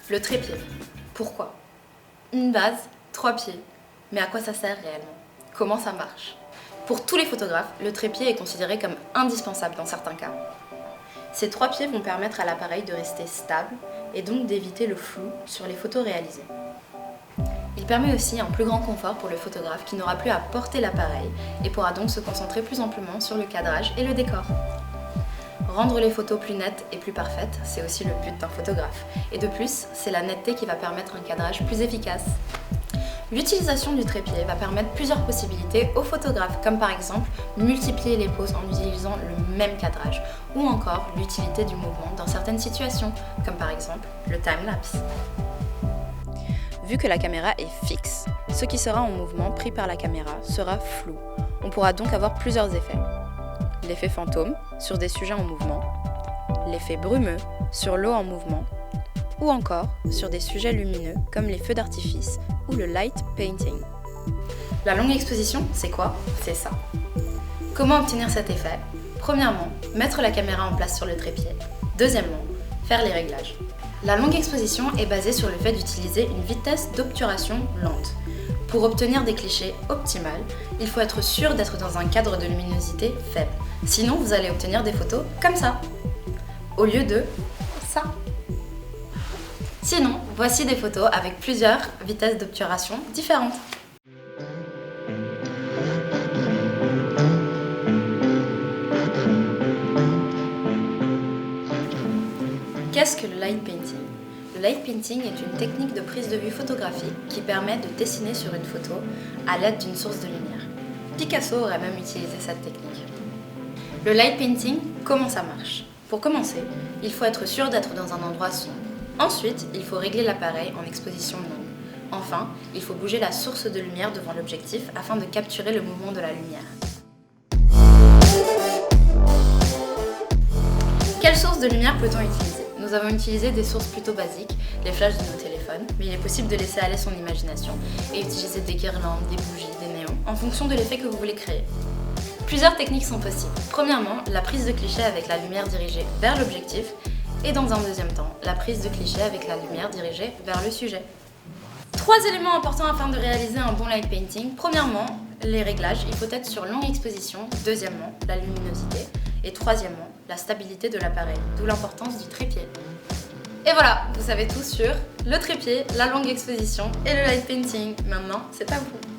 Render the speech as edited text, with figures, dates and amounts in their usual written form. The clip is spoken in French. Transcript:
Le trépied. Pourquoi? Une base, 3 pieds. Mais à quoi ça sert réellement? Comment ça marche? Pour tous les photographes, le trépied est considéré comme indispensable dans certains cas. Ces 3 pieds vont permettre à l'appareil de rester stable et donc d'éviter le flou sur les photos réalisées. Il permet aussi un plus grand confort pour le photographe qui n'aura plus à porter l'appareil et pourra donc se concentrer plus amplement sur le cadrage et le décor. Rendre les photos plus nettes et plus parfaites, c'est aussi le but d'un photographe. Et de plus, c'est la netteté qui va permettre un cadrage plus efficace. L'utilisation du trépied va permettre plusieurs possibilités aux photographes, comme par exemple multiplier les poses en utilisant le même cadrage, ou encore l'utilité du mouvement dans certaines situations, comme par exemple le time-lapse. Vu que la caméra est fixe, ce qui sera en mouvement pris par la caméra sera flou. On pourra donc avoir plusieurs effets. L'effet fantôme sur des sujets en mouvement, l'effet brumeux sur l'eau en mouvement, ou encore sur des sujets lumineux comme les feux d'artifice ou le light painting. La longue exposition, c'est quoi? C'est ça. Comment obtenir cet effet? Premièrement, mettre la caméra en place sur le trépied. Deuxièmement, faire les réglages. La longue exposition est basée sur le fait d'utiliser une vitesse d'obturation lente. Pour obtenir des clichés optimales, il faut être sûr d'être dans un cadre de luminosité faible. Sinon, vous allez obtenir des photos comme ça, au lieu de ça. Sinon, voici des photos avec plusieurs vitesses d'obturation différentes. Qu'est-ce que le light painting? Le light painting est une technique de prise de vue photographique qui permet de dessiner sur une photo à l'aide d'une source de lumière. Picasso aurait même utilisé cette technique. Le light painting, comment ça marche? Pour commencer, il faut être sûr d'être dans un endroit sombre. Ensuite, il faut régler l'appareil en exposition longue. Enfin, il faut bouger la source de lumière devant l'objectif afin de capturer le mouvement de la lumière. Quelle source de lumière peut-on utiliser? Nous avons utilisé des sources plutôt basiques, les flashs de nos téléphones, mais il est possible de laisser aller son imagination et utiliser des guirlandes, des bougies, des néons, en fonction de l'effet que vous voulez créer. Plusieurs techniques sont possibles. Premièrement, la prise de cliché avec la lumière dirigée vers l'objectif, et dans un deuxième temps, la prise de cliché avec la lumière dirigée vers le sujet. 3 éléments importants afin de réaliser un bon light painting. Premièrement, les réglages, il faut être sur longue exposition. Deuxièmement, la luminosité. Et troisièmement, la stabilité de l'appareil, d'où l'importance du trépied. Et voilà, vous savez tout sur le trépied, la longue exposition et le light painting. Maintenant, c'est à vous.